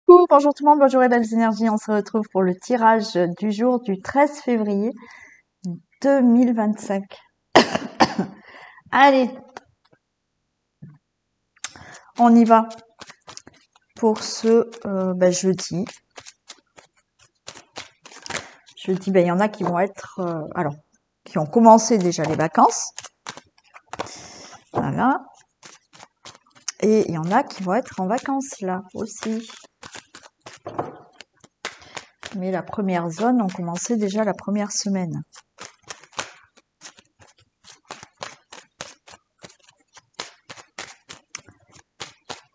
Coucou, bonjour tout le monde, bonjour et belles énergies. On se retrouve pour le tirage du jour du 13 février 2025. Allez, on y va pour ce jeudi. Jeudi, il y en a qui vont être, qui ont commencé déjà les vacances. Voilà. Et il y en a qui vont être en vacances là aussi. Mais la première zone ont commencé déjà la première semaine.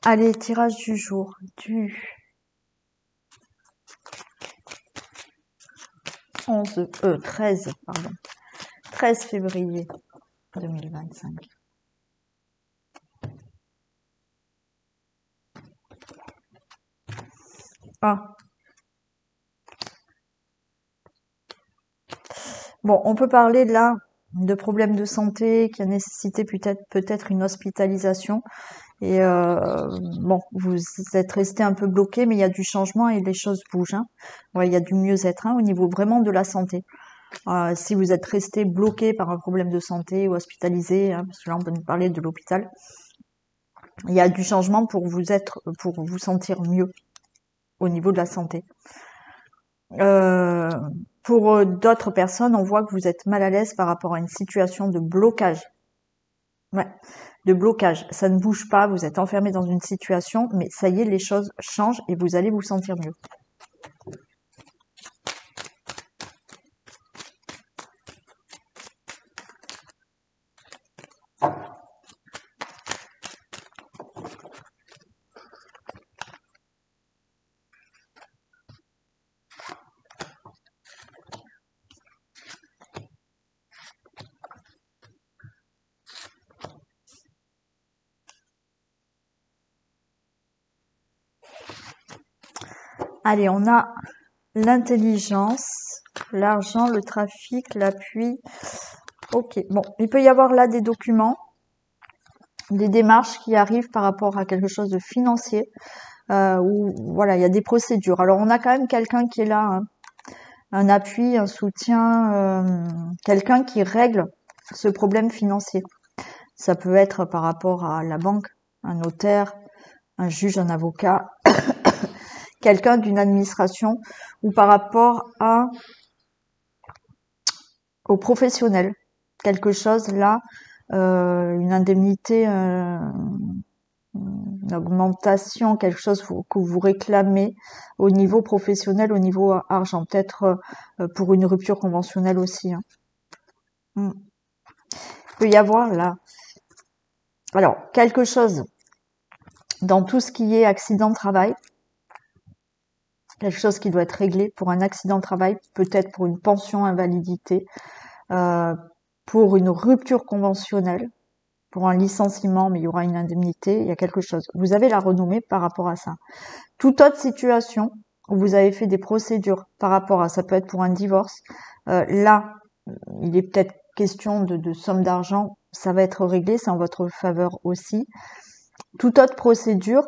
Allez, tirage du jour du 13 février 2025. Ah. Bon, on peut parler là de problèmes de santé qui a nécessité peut-être une hospitalisation. Et vous êtes resté un peu bloqué, mais il y a du changement et les choses bougent. Hein. Ouais, il y a du mieux-être au niveau vraiment de la santé. Si vous êtes resté bloqué par un problème de santé ou hospitalisé, parce que là on peut nous parler de l'hôpital, il y a du changement pour vous sentir mieux au niveau de la santé. Pour d'autres personnes, on voit que vous êtes mal à l'aise par rapport à une situation de blocage. Ouais, de blocage. Ça ne bouge pas, vous êtes enfermé dans une situation, mais ça y est, les choses changent et vous allez vous sentir mieux. Allez, on a l'intelligence, l'argent, le trafic, l'appui. Ok, bon, il peut y avoir là des documents, des démarches qui arrivent par rapport à quelque chose de financier, où voilà, il y a des procédures. Alors, on a quand même quelqu'un qui est là, hein, un appui, un soutien, quelqu'un qui règle ce problème financier. Ça peut être par rapport à la banque, un notaire, un juge, un avocat, quelqu'un d'une administration, ou par rapport aux professionnels. Quelque chose là, une indemnité, une augmentation, quelque chose que vous réclamez au niveau professionnel, au niveau argent, peut-être pour une rupture conventionnelle aussi. Hein. Il peut y avoir là, alors quelque chose dans tout ce qui est accident de travail, quelque chose qui doit être réglé pour un accident de travail, peut-être pour une pension invalidité, pour une rupture conventionnelle, pour un licenciement, mais il y aura une indemnité, il y a quelque chose. Vous avez la renommée par rapport à ça. Toute autre situation où vous avez fait des procédures par rapport à ça, peut être pour un divorce, là, il est peut-être question de somme d'argent, ça va être réglé, c'est en votre faveur aussi. Toute autre procédure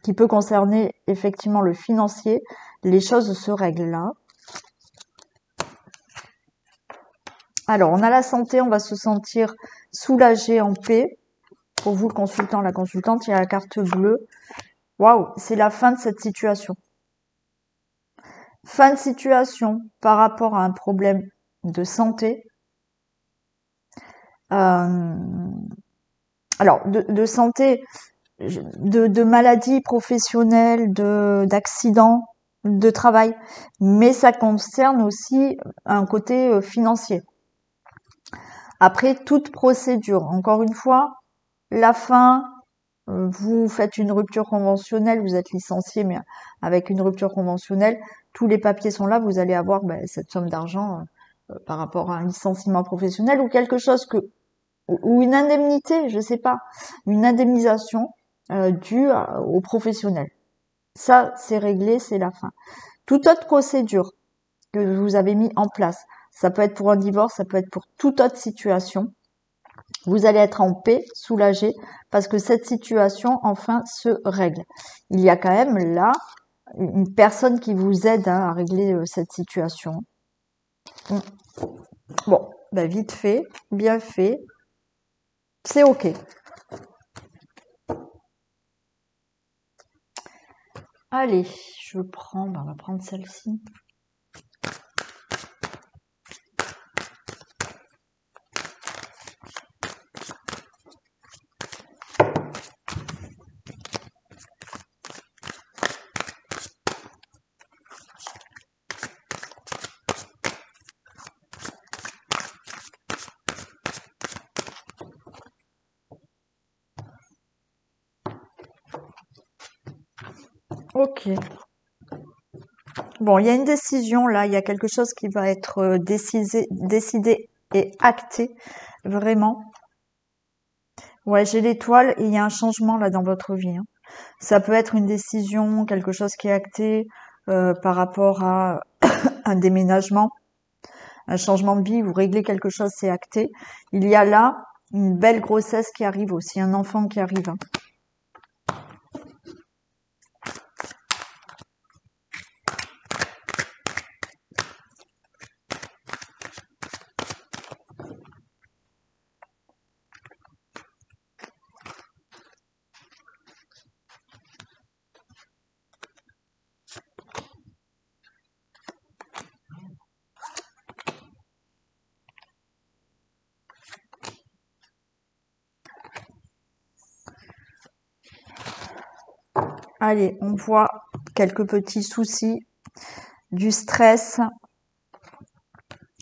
qui peut concerner effectivement le financier, les choses se règlent là. Alors, on a la santé, on va se sentir soulagé, en paix. Pour vous, le consultant, la consultante, il y a la carte bleue. Waouh, c'est la fin de cette situation. Fin de situation par rapport à un problème de santé. Alors, de santé, de maladies professionnelles, d'accidents, de travail. Mais ça concerne aussi un côté financier. Après toute procédure, encore une fois, la fin, vous faites une rupture conventionnelle, vous êtes licencié, mais avec une rupture conventionnelle, tous les papiers sont là, vous allez avoir cette somme d'argent par rapport à un licenciement professionnel ou quelque chose ou une indemnité, je sais pas, une indemnisation due aux professionnels. Ça, c'est réglé, c'est la fin. Toute autre procédure que vous avez mis en place, ça peut être pour un divorce, ça peut être pour toute autre situation, vous allez être en paix, soulagé, parce que cette situation, enfin, se règle. Il y a quand même là une personne qui vous aide hein, à régler cette situation. Mm. Bon, bah vite fait, bien fait, c'est ok. Allez, on va prendre celle-ci. Ok. Bon, il y a une décision là, il y a quelque chose qui va être décidé et acté, vraiment. Ouais, j'ai l'étoile et il y a un changement là dans votre vie. Hein. Ça peut être une décision, quelque chose qui est acté par rapport à un déménagement, un changement de vie, vous réglez quelque chose, c'est acté. Il y a là une belle grossesse qui arrive aussi, un enfant qui arrive. Hein. Allez, on voit quelques petits soucis, du stress.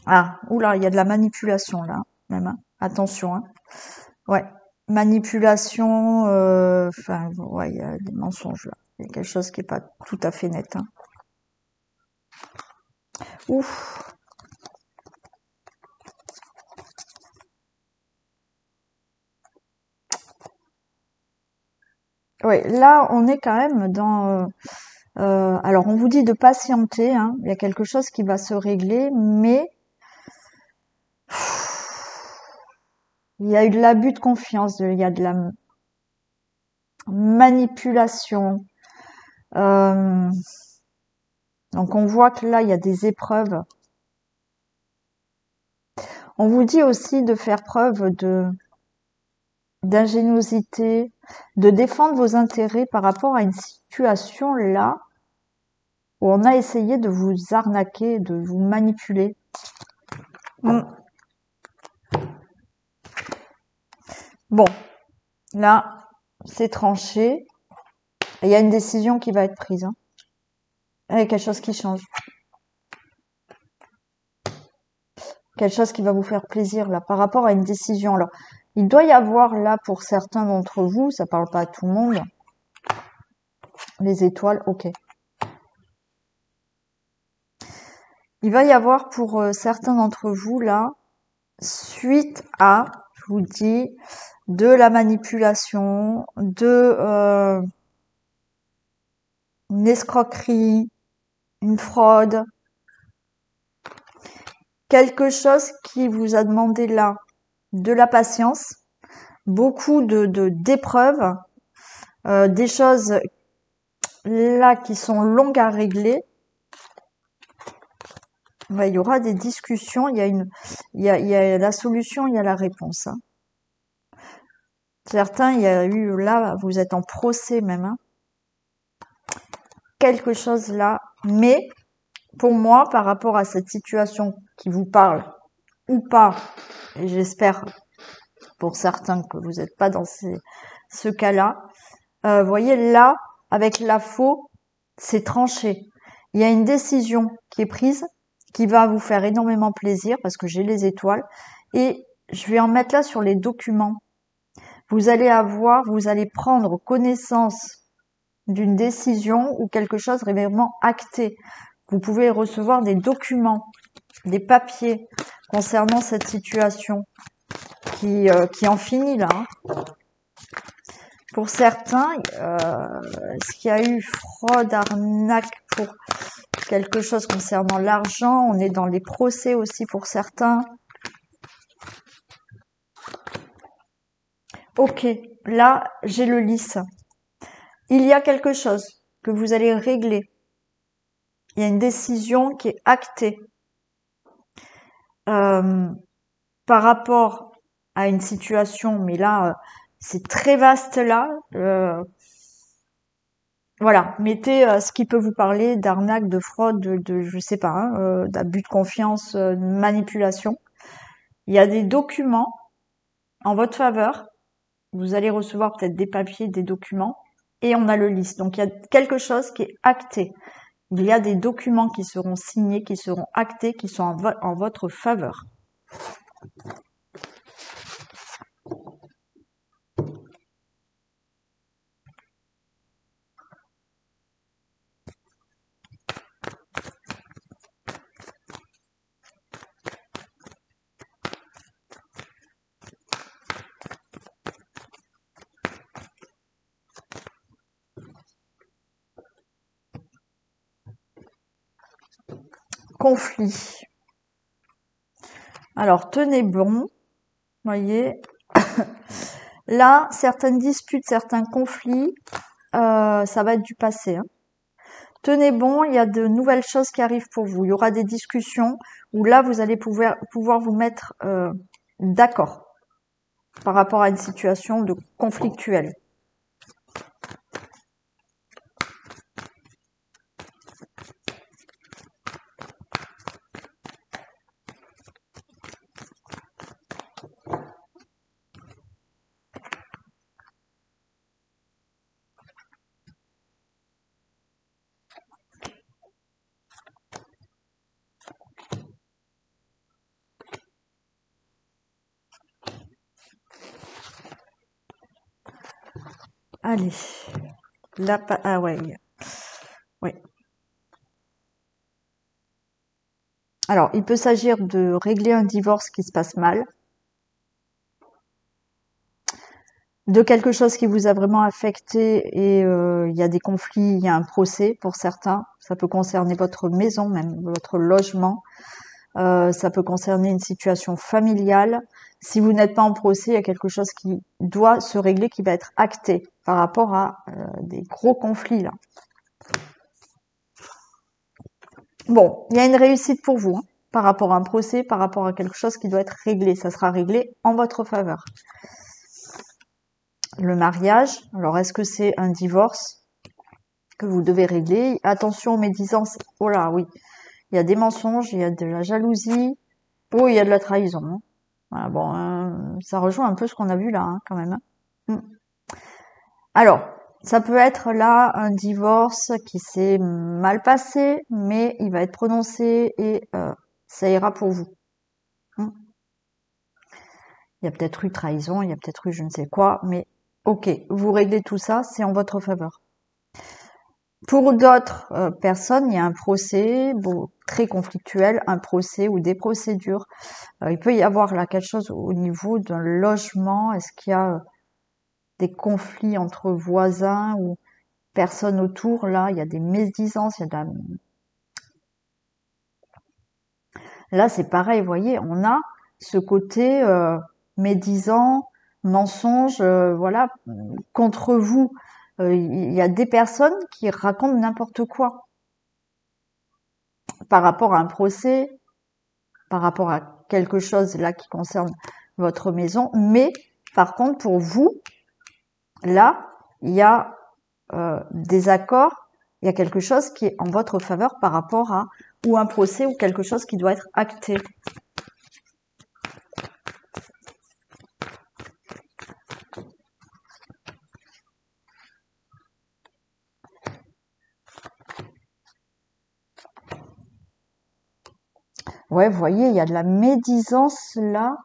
Ah, oula, il y a de la manipulation là, même. Hein. Attention, hein. Ouais, manipulation. Enfin, ouais, il y a des mensonges là. Il y a quelque chose qui est pas tout à fait net. Hein. Ouf. Ouais, là, on est quand même dans. Alors, on vous dit de patienter. Hein. Il y a quelque chose qui va se régler, mais il y a eu de l'abus de confiance, il y a de la manipulation. Euh, donc, on voit que là, il y a des épreuves. On vous dit aussi de faire preuve d'ingéniosité, de défendre vos intérêts par rapport à une situation là où on a essayé de vous arnaquer, de vous manipuler. Bon, là, c'est tranché. Il y a une décision qui va être prise. Hein. Il y a quelque chose qui change. Quelque chose qui va vous faire plaisir là par rapport à une décision. Alors, il doit y avoir là pour certains d'entre vous, ça parle pas à tout le monde, les étoiles, ok. Il va y avoir pour certains d'entre vous là, suite à, je vous dis, de la manipulation, de une escroquerie, une fraude, quelque chose qui vous a demandé là de la patience, beaucoup de d'épreuves, des choses là qui sont longues à régler. Ouais, il y aura des discussions, il y a la solution, il y a la réponse. Hein. Certains, il y a eu là, vous êtes en procès même. Hein. Quelque chose là, mais pour moi, par rapport à cette situation qui vous parle ou pas, et j'espère pour certains que vous n'êtes pas dans ce cas-là, voyez là, avec la faux, c'est tranché. Il y a une décision qui est prise, qui va vous faire énormément plaisir parce que j'ai les étoiles et je vais en mettre là sur les documents. Vous allez prendre connaissance d'une décision ou quelque chose vraiment acté. Vous pouvez recevoir des documents, des papiers concernant cette situation qui en finit là. Hein. Pour certains, est-ce qu'il y a eu fraude, arnaque pour quelque chose concernant l'argent? On est dans les procès aussi pour certains. Ok, là, j'ai le lys. Il y a quelque chose que vous allez régler il y a une décision qui est actée par rapport à une situation, mais là, c'est très vaste là. Voilà, mettez ce qui peut vous parler d'arnaque, de fraude, je sais pas, hein, d'abus de confiance, de manipulation. Il y a des documents en votre faveur. Vous allez recevoir peut-être des papiers, des documents, et on a le liste. Donc il y a quelque chose qui est acté. Il y a des documents qui seront signés, qui seront actés, qui sont en votre faveur. Conflit. Alors tenez bon, voyez. Là, certaines disputes, certains conflits, ça va être du passé. Hein. Tenez bon, il y a de nouvelles choses qui arrivent pour vous. Il y aura des discussions où là, vous allez pouvoir vous mettre d'accord par rapport à une situation de conflictuelle. Allez. Là, ah ouais. Ouais. Alors, il peut s'agir de régler un divorce qui se passe mal, de quelque chose qui vous a vraiment affecté et il y a des conflits, il y a un procès pour certains. Ça peut concerner votre maison, même votre logement. Ça peut concerner une situation familiale. Si vous n'êtes pas en procès, il y a quelque chose qui doit se régler, qui va être acté par rapport à des gros conflits là. Bon, il y a une réussite pour vous, hein, par rapport à un procès, par rapport à quelque chose qui doit être réglé. Ça sera réglé en votre faveur. Le mariage, alors est-ce que c'est un divorce que vous devez régler? Attention aux médisances. Oh là, oui. Il y a des mensonges, il y a de la jalousie. Oh, il y a de la trahison. Hein. Voilà, bon, ça rejoint un peu ce qu'on a vu là, hein, quand même. Hein. Alors, ça peut être là un divorce qui s'est mal passé, mais il va être prononcé et ça ira pour vous. Hein. Il y a peut-être eu trahison, il y a peut-être eu je ne sais quoi, mais ok, vous réglez tout ça, c'est en votre faveur. Pour d'autres personnes, il y a un procès très conflictuel, un procès ou des procédures. Il peut y avoir là quelque chose au niveau d'un logement. Est-ce qu'il y a des conflits entre voisins ou personnes autour? Là, il y a des médisances. Il y a Là, c'est pareil, vous voyez, on a ce côté médisant, mensonge, voilà, contre vous. Il y a des personnes qui racontent n'importe quoi par rapport à un procès, par rapport à quelque chose là qui concerne votre maison. Mais par contre, pour vous, là, il y a des accords, il y a quelque chose qui est en votre faveur par rapport à ou un procès ou quelque chose qui doit être acté. Ouais, vous voyez, il y a de la médisance là.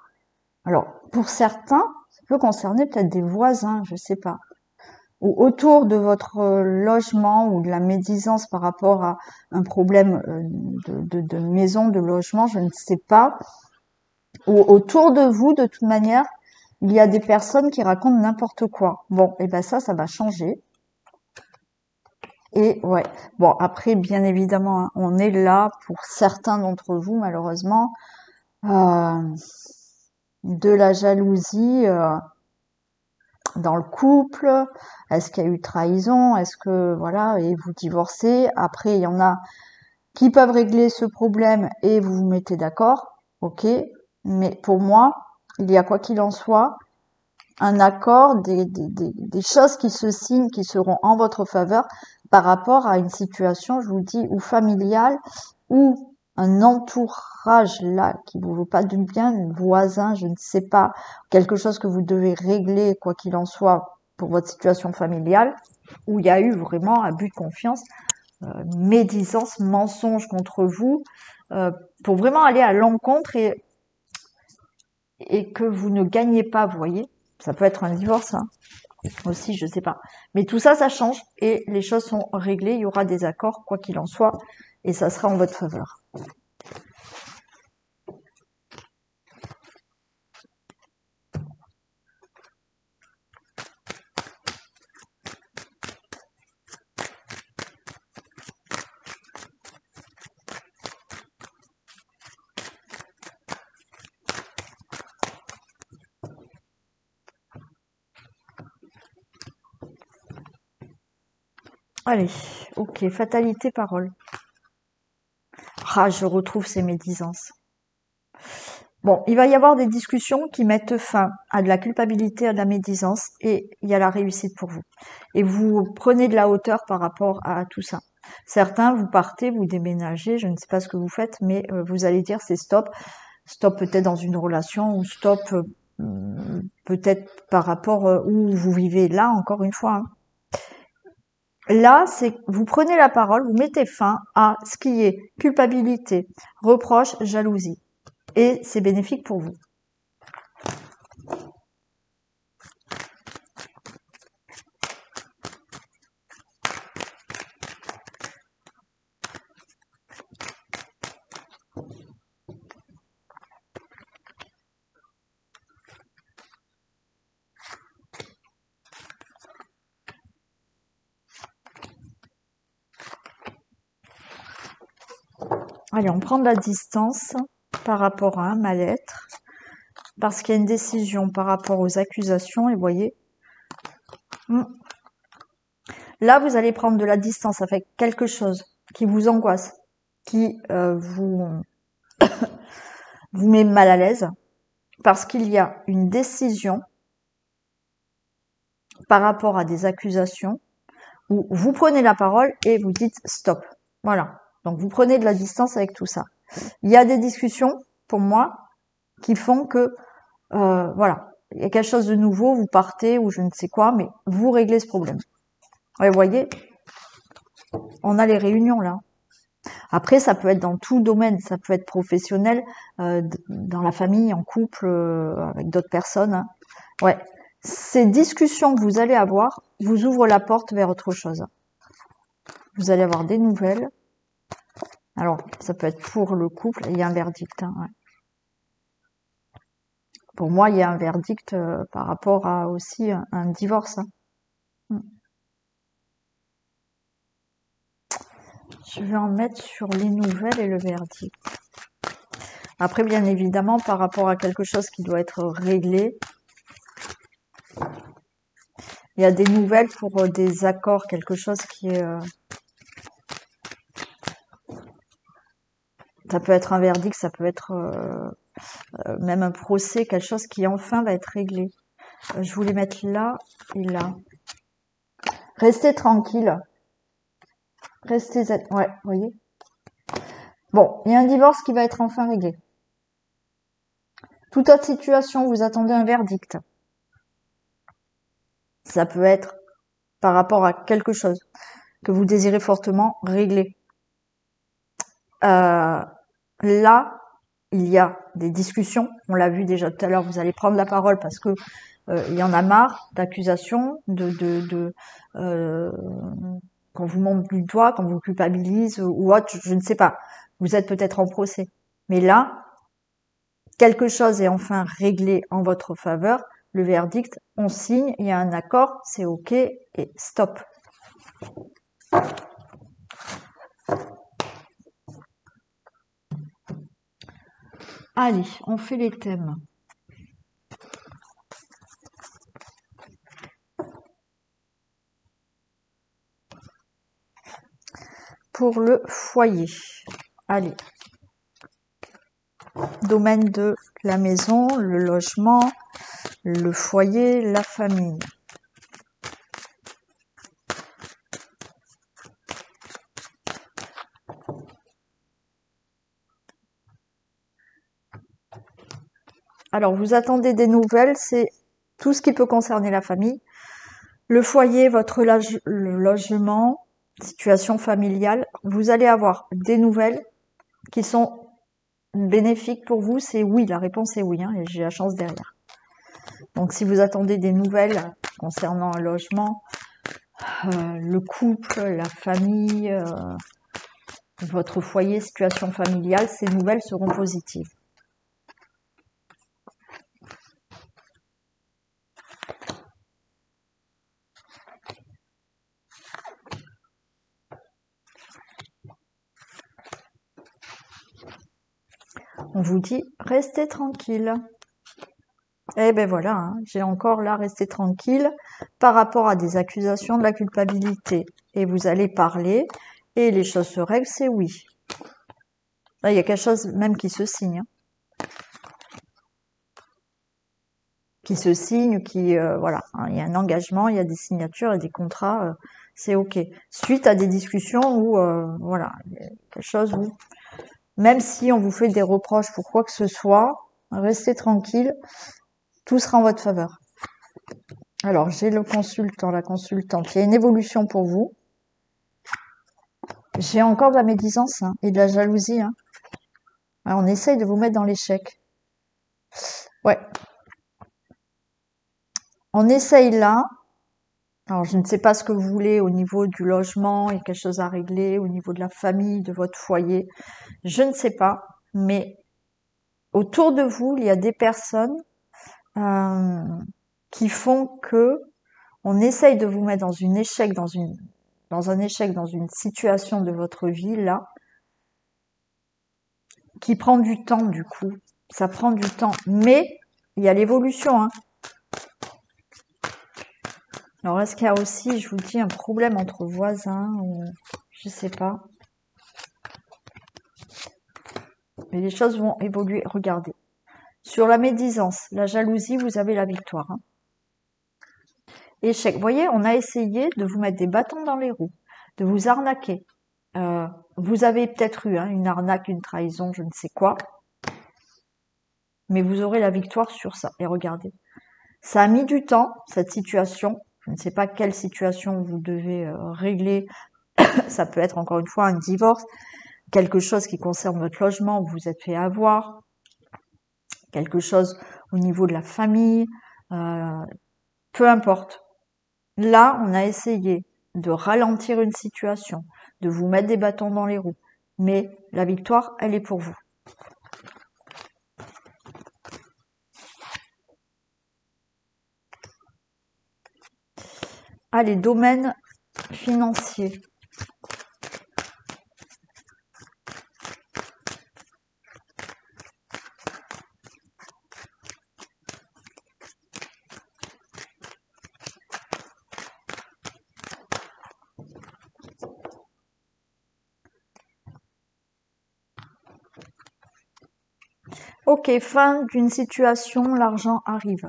Alors, pour certains, ça peut concerner peut-être des voisins, je sais pas. Ou autour de votre logement ou de la médisance par rapport à un problème de maison, de logement, je ne sais pas. Ou autour de vous, de toute manière, il y a des personnes qui racontent n'importe quoi. Bon, et ben ça va changer. Et ouais, bon, après, bien évidemment, hein, on est là pour certains d'entre vous, malheureusement, de la jalousie dans le couple. Est-ce qu'il y a eu trahison? Est-ce que, voilà, et vous divorcez? Après, il y en a qui peuvent régler ce problème et vous vous mettez d'accord, ok. Mais pour moi, il y a quoi qu'il en soit, un accord, des choses qui se signent, qui seront en votre faveur par rapport à une situation, je vous dis, ou familiale, ou un entourage là qui vous veut pas du bien, un voisin, je ne sais pas, quelque chose que vous devez régler, quoi qu'il en soit, pour votre situation familiale, où il y a eu vraiment abus de confiance, médisance, mensonge contre vous, pour vraiment aller à l'encontre et que vous ne gagnez pas, vous voyez. Ça peut être un divorce, hein, aussi, je sais pas. Mais tout ça, ça change et les choses sont réglées. Il y aura des accords, quoi qu'il en soit, et ça sera en votre faveur. Allez, ok, fatalité, parole. Ah, je retrouve ces médisances. Bon, il va y avoir des discussions qui mettent fin à de la culpabilité, à de la médisance, et il y a la réussite pour vous. Et vous prenez de la hauteur par rapport à tout ça. Certains, vous partez, vous déménagez, je ne sais pas ce que vous faites, mais vous allez dire c'est stop. Stop peut-être dans une relation, ou stop peut-être par rapport où vous vivez là, encore une fois. Hein. Là, c'est vous prenez la parole, vous mettez fin à ce qui est culpabilité, reproche, jalousie. Et c'est bénéfique pour vous. Allez, on prend de la distance par rapport à un mal-être, parce qu'il y a une décision par rapport aux accusations, et vous voyez, là, vous allez prendre de la distance avec quelque chose qui vous angoisse, qui vous met mal à l'aise, parce qu'il y a une décision par rapport à des accusations où vous prenez la parole et vous dites stop. Voilà. Donc, vous prenez de la distance avec tout ça. Il y a des discussions, pour moi, qui font que, voilà, il y a quelque chose de nouveau, vous partez ou je ne sais quoi, mais vous réglez ce problème. Ouais, vous voyez, on a les réunions là. Après, ça peut être dans tout domaine, ça peut être professionnel, dans la famille, en couple, avec d'autres personnes. Hein. Ouais, ces discussions que vous allez avoir vous ouvrent la porte vers autre chose. Vous allez avoir des nouvelles. Alors, ça peut être pour le couple, et il y a un verdict. Hein, ouais. Pour moi, il y a un verdict par rapport à aussi un divorce. Hein. Je vais en mettre sur les nouvelles et le verdict. Après, bien évidemment, par rapport à quelque chose qui doit être réglé, il y a des nouvelles pour des accords, quelque chose qui est... ça peut être un verdict, ça peut être même un procès, quelque chose qui enfin va être réglé. Je voulais mettre là et là. Restez tranquille. Restez zen. Ouais, vous voyez. Bon, il y a un divorce qui va être enfin réglé. Toute autre situation, vous attendez un verdict. Ça peut être par rapport à quelque chose que vous désirez fortement régler. Là, il y a des discussions. On l'a vu déjà tout à l'heure. Vous allez prendre la parole parce que il y en a marre d'accusations, qu'on vous montre du doigt, qu'on vous culpabilise ou autre. Je ne sais pas. Vous êtes peut-être en procès. Mais là, quelque chose est enfin réglé en votre faveur. Le verdict, on signe, il y a un accord, c'est OK et stop. Allez, on fait les thèmes. pour le foyer. Allez. Domaine de la maison, le logement, le foyer, la famille. Alors, vous attendez des nouvelles, c'est tout ce qui peut concerner la famille. Le foyer, votre le logement, situation familiale. Vous allez avoir des nouvelles qui sont bénéfiques pour vous. C'est oui, la réponse est oui, hein, et j'ai la chance derrière. Donc, si vous attendez des nouvelles concernant un logement, le couple, la famille, votre foyer, situation familiale, ces nouvelles seront positives. On vous dit, restez tranquille. Eh ben voilà, hein, j'ai encore là resté tranquille par rapport à des accusations de la culpabilité. Et vous allez parler et les choses se règlent, c'est oui. Là, il y a quelque chose même qui se signe. Hein. Qui se signe, voilà, hein, il y a un engagement, il y a des signatures et des contrats, c'est ok. Suite à des discussions où, voilà, il y a quelque chose où, même si on vous fait des reproches pour quoi que ce soit, restez tranquille. Tout sera en votre faveur. Alors, j'ai le consultant, la consultante. Il y a une évolution pour vous. J'ai encore de la médisance hein, et de la jalousie. Hein. Alors, on essaye de vous mettre dans l'échec. Ouais. On essaye là. Alors, je ne sais pas ce que vous voulez au niveau du logement. Il y a quelque chose à régler au niveau de la famille, de votre foyer. Je ne sais pas. Mais autour de vous, il y a des personnes qui font que on essaye de vous mettre dans un échec, dans une situation de votre vie là, qui prend du temps du coup. Ça prend du temps, mais il y a l'évolution. Hein. Alors est-ce qu'il y a aussi, je vous dis, un problème entre voisins ou je sais pas. Mais les choses vont évoluer. Regardez. Sur la médisance, la jalousie, vous avez la victoire. Hein. Échec. Vous voyez, on a essayé de vous mettre des bâtons dans les roues, de vous arnaquer. Vous avez peut-être eu hein, une arnaque, une trahison, je ne sais quoi. Mais vous aurez la victoire sur ça. Et regardez. Ça a mis du temps, cette situation. Je ne sais pas quelle situation vous devez régler. Ça peut être encore une fois un divorce, quelque chose qui concerne votre logement, où vous vous êtes fait avoir, quelque chose au niveau de la famille, peu importe. Là, on a essayé de ralentir une situation, de vous mettre des bâtons dans les roues. Mais la victoire, elle est pour vous. Allez, domaine financier. Ok, fin d'une situation, l'argent arrive.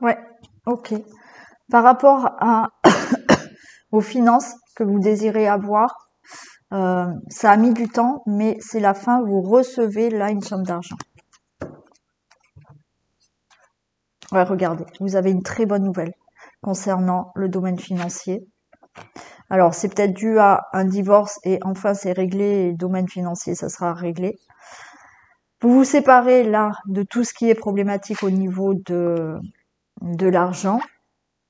Ouais, ok. Par rapport aux finances que vous désirez avoir, ça a mis du temps, mais c'est la fin, vous recevez là une somme d'argent. Ouais, regardez, vous avez une très bonne nouvelle concernant le domaine financier. Alors, c'est peut-être dû à un divorce et enfin c'est réglé et le domaine financier, ça sera réglé. Vous vous séparez là de tout ce qui est problématique au niveau de l'argent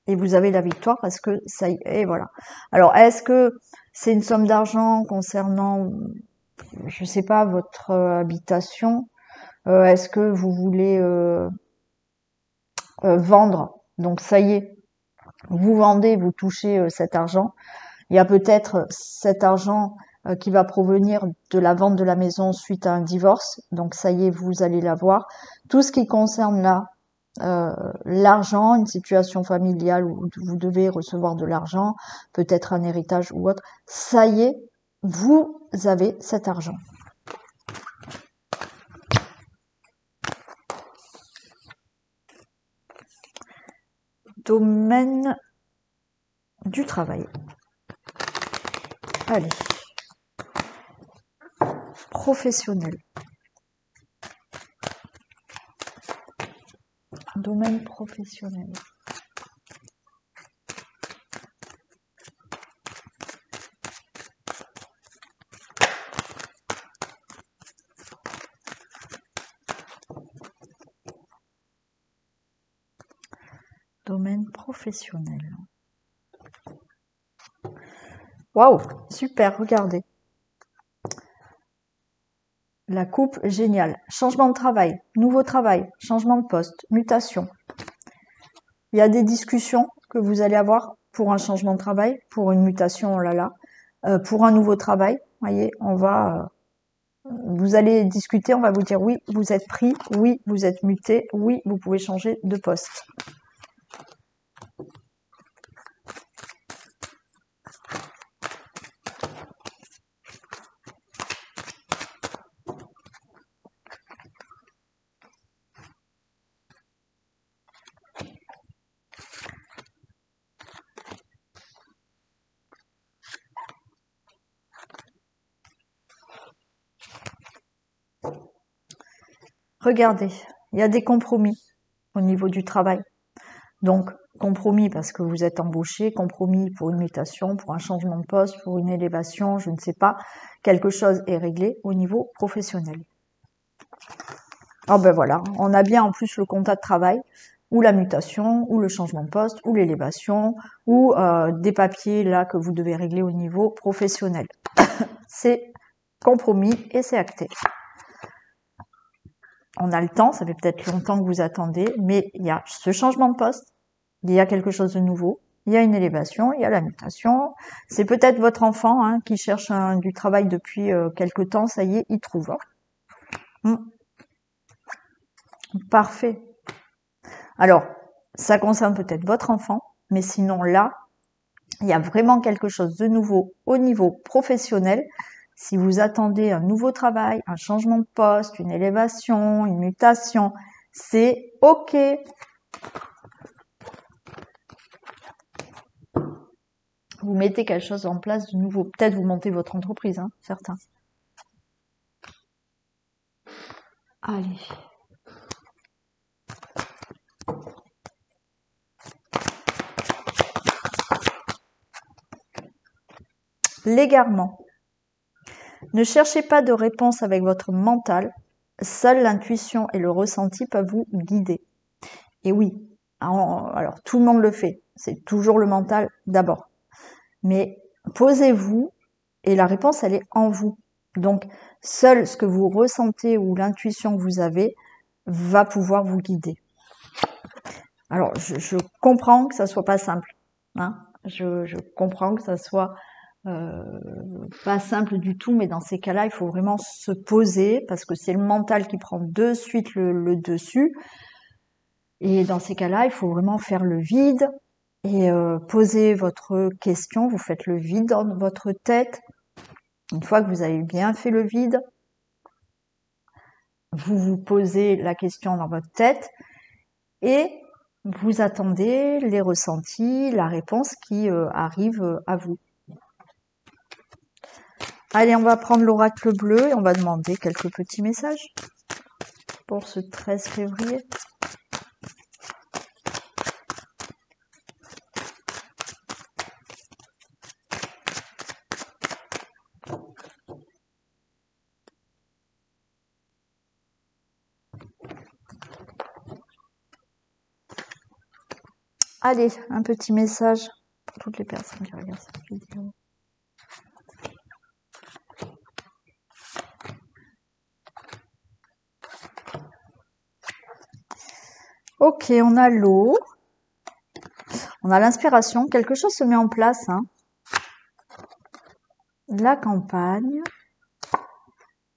et vous avez la victoire parce que ça y est, voilà. Alors, est-ce que c'est une somme d'argent concernant, je sais pas, votre habitation? Est-ce que vous voulez vendre? Donc, ça y est, vous vendez, vous touchez cet argent. Il y a peut-être cet argent qui va provenir de la vente de la maison suite à un divorce. Donc ça y est, vous allez l'avoir. Tout ce qui concerne là, l'argent, une situation familiale où vous devez recevoir de l'argent, peut-être un héritage ou autre, ça y est, vous avez cet argent. Domaine du travail. Allez. Professionnel. Domaine professionnel. Domaine professionnel. Waouh, super, regardez. La coupe, génial. Changement de travail, nouveau travail, changement de poste, mutation. Il y a des discussions que vous allez avoir pour un changement de travail, pour une mutation, oh là là, pour un nouveau travail. Voyez, vous allez discuter, on va vous dire oui, vous êtes pris, oui, vous êtes muté, oui, vous pouvez changer de poste. Regardez, il y a des compromis au niveau du travail. Donc, compromis parce que vous êtes embauché, compromis pour une mutation, pour un changement de poste, pour une élévation, je ne sais pas. Quelque chose est réglé au niveau professionnel. Ah ben voilà, on a bien en plus le contrat de travail, ou la mutation, ou le changement de poste, ou l'élévation, ou des papiers là que vous devez régler au niveau professionnel. C'est compromis et c'est acté. On a le temps, ça fait peut-être longtemps que vous attendez, mais il y a ce changement de poste, il y a quelque chose de nouveau, il y a une élévation, il y a la mutation. C'est peut-être votre enfant qui cherche du travail depuis quelque temps, ça y est, il trouve. Parfait. Alors, ça concerne peut-être votre enfant, mais sinon là, il y a vraiment quelque chose de nouveau au niveau professionnel. Si vous attendez un nouveau travail, un changement de poste, une élévation, une mutation, c'est OK. Vous mettez quelque chose en place de nouveau. Peut-être vous montez votre entreprise, certains. Allez. L'égarement. Ne cherchez pas de réponse avec votre mental. Seule l'intuition et le ressenti peuvent vous guider. Et oui, alors tout le monde le fait. C'est toujours le mental d'abord. Mais posez-vous et la réponse, elle est en vous. Donc, seul ce que vous ressentez ou l'intuition que vous avez va pouvoir vous guider. Alors, je comprends que ça soit pas simple. Je comprends que ça soit pas simple du tout, mais dans ces cas-là, il faut vraiment se poser parce que c'est le mental qui prend de suite le dessus. Et dans ces cas-là, il faut vraiment faire le vide et poser votre question. Vous faites le vide dans votre tête. Une fois que vous avez bien fait le vide, vous vous posez la question dans votre tête et vous attendez les ressentis, la réponse qui arrive à vous. Allez, on va prendre l'oracle bleu et on va demander quelques petits messages pour ce 13 février. Allez, un petit message pour toutes les personnes qui regardent cette vidéo. Ok, on a l'eau. On a l'inspiration. Quelque chose se met en place. Hein. La campagne.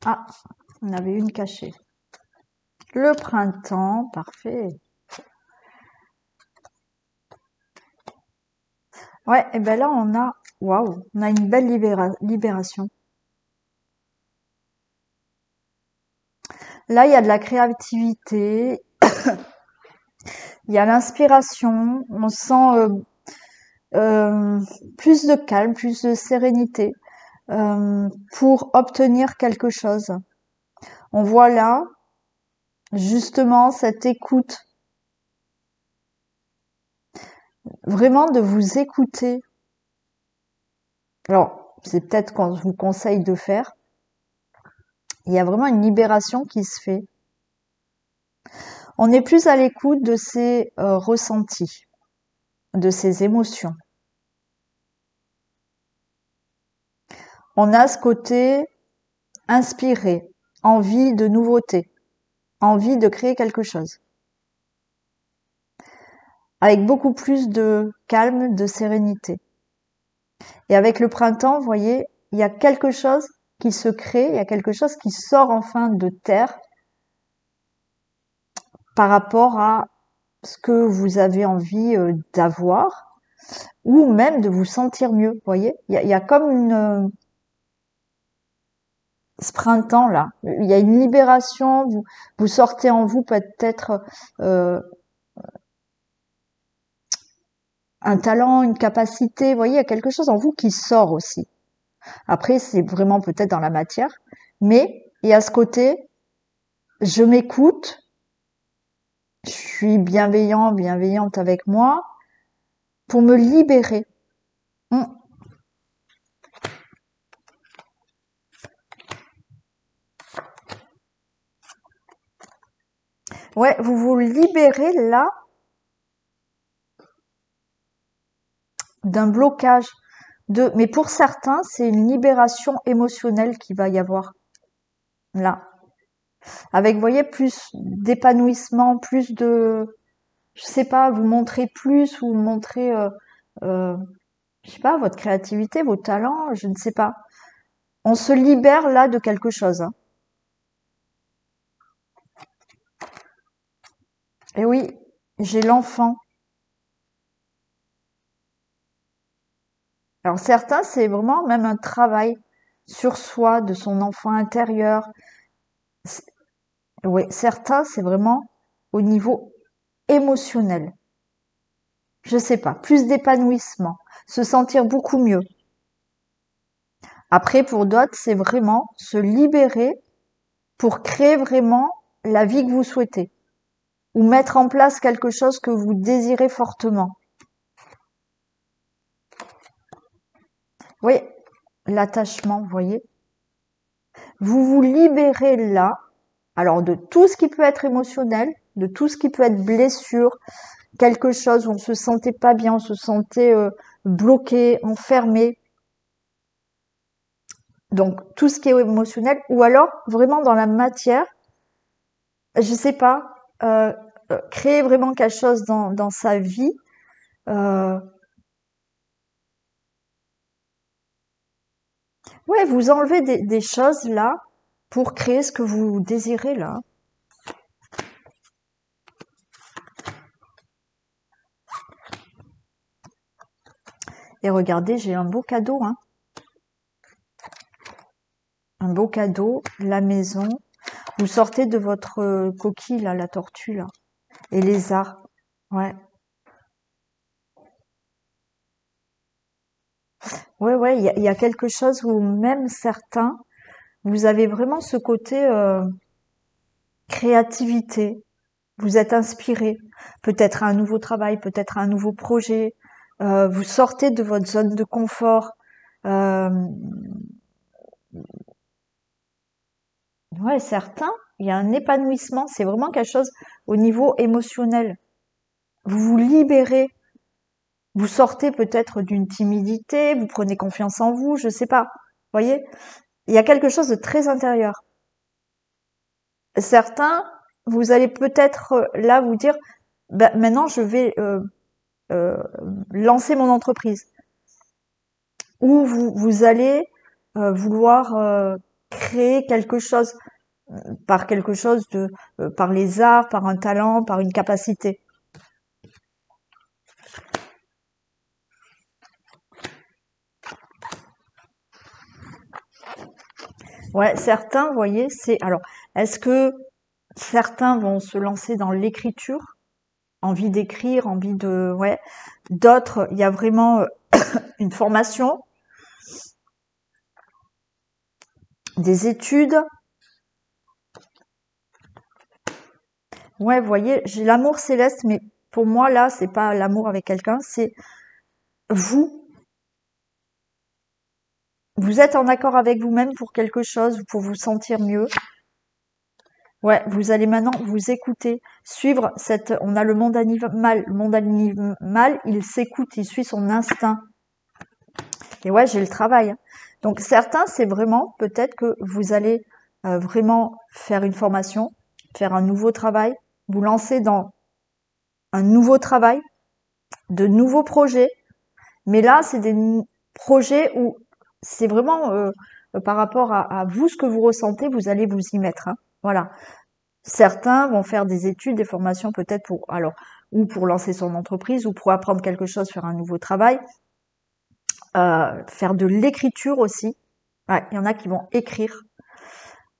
Ah, on avait une cachée. Le printemps, parfait. Ouais, et ben là on a, waouh, on a une belle libération. Là, il y a de la créativité, il y a l'inspiration, on sent plus de calme, plus de sérénité pour obtenir quelque chose. On voit là justement cette écoute, vraiment de vous écouter. Alors, c'est peut-être qu'on vous conseille de faire. Il y a vraiment une libération qui se fait. On est plus à l'écoute de ses ressentis, de ses émotions. On a ce côté inspiré, envie de nouveauté, envie de créer quelque chose. Avec beaucoup plus de calme, de sérénité. Et avec le printemps, vous voyez, il y a quelque chose qui se crée, il y a quelque chose qui sort enfin de terre par rapport à ce que vous avez envie d'avoir ou même de vous sentir mieux. Vous voyez, il y a comme ce printemps-là, il y a une libération, vous sortez en vous peut-être un talent, une capacité, vous voyez, il y a quelque chose en vous qui sort aussi. Après, c'est vraiment peut-être dans la matière, mais il y a ce côté, je m'écoute, je suis bienveillant, bienveillante avec moi, pour me libérer. Ouais, vous vous libérez là d'un blocage mais pour certains, c'est une libération émotionnelle qui va y avoir là. Avec, vous voyez, plus d'épanouissement, plus de, je sais pas, vous montrez plus, vous montrez, euh, je sais pas, votre créativité, vos talents, je ne sais pas. On se libère là de quelque chose. Hein. Et oui, j'ai l'enfant. Alors certains, c'est vraiment même un travail sur soi, de son enfant intérieur. Oui, certains, c'est vraiment au niveau émotionnel. Je sais pas, plus d'épanouissement, se sentir beaucoup mieux. Après, pour d'autres, c'est vraiment se libérer pour créer vraiment la vie que vous souhaitez ou mettre en place quelque chose que vous désirez fortement. Oui, l'attachement, vous voyez. Vous vous libérez là, alors de tout ce qui peut être émotionnel, de tout ce qui peut être blessure, quelque chose où on se sentait pas bien, on se sentait bloqué, enfermé. Donc tout ce qui est émotionnel, ou alors vraiment dans la matière, je sais pas, créer vraiment quelque chose dans sa vie. Euh, ouais, vous enlevez des choses là pour créer ce que vous désirez là. Et regardez, j'ai un beau cadeau, hein. Un beau cadeau, la maison. Vous sortez de votre coquille là, la tortue là, et les arts. Ouais, ouais, il y a quelque chose où même certains, vous avez vraiment ce côté créativité. Vous êtes inspiré, peut-être à un nouveau travail, peut-être à un nouveau projet. Vous sortez de votre zone de confort. Euh, ouais, certains, il y a un épanouissement. C'est vraiment quelque chose au niveau émotionnel. Vous vous libérez. Vous sortez peut-être d'une timidité, vous prenez confiance en vous, je sais pas. Vous voyez? Il y a quelque chose de très intérieur. Certains, vous allez peut-être là vous dire, bah, maintenant je vais euh, lancer mon entreprise. Ou vous allez vouloir créer quelque chose par quelque chose de par les arts, par un talent, par une capacité. Ouais, certains, vous voyez, c'est alors est-ce que certains vont se lancer dans l'écriture, envie d'écrire, envie de ouais, d'autres, il y a vraiment une formation, des études. Ouais, vous voyez, j'ai l'amour céleste, mais pour moi là, c'est pas l'amour avec quelqu'un, c'est vous. Vous êtes en accord avec vous-même pour quelque chose, pour vous sentir mieux. Ouais, vous allez maintenant vous écouter, suivre cette. On a le monde animal. Le monde animal, il s'écoute, il suit son instinct. Et ouais, j'ai le travail, hein. Donc certains, c'est vraiment peut-être que vous allez vraiment faire une formation, faire un nouveau travail, vous lancer dans un nouveau travail, de nouveaux projets. Mais là, c'est des projets où c'est vraiment par rapport à vous, ce que vous ressentez, vous allez vous y mettre, hein. Voilà. Certains vont faire des études, des formations peut-être pour, alors, ou pour lancer son entreprise, ou pour apprendre quelque chose, faire un nouveau travail, faire de l'écriture aussi. Ouais, il y en a qui vont écrire.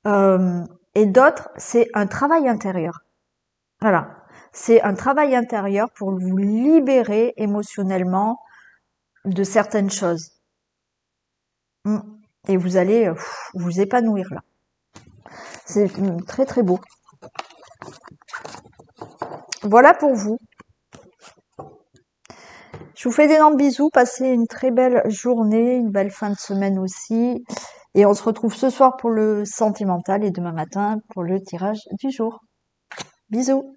Euh, et d'autres, c'est un travail intérieur. Voilà. C'est un travail intérieur pour vous libérer émotionnellement de certaines choses. Mm. Et vous allez vous épanouir là. C'est très très beau. Voilà pour vous. Je vous fais d'énormes bisous. Passez une très belle journée, une belle fin de semaine aussi. Et on se retrouve ce soir pour le sentimental et demain matin pour le tirage du jour. Bisous.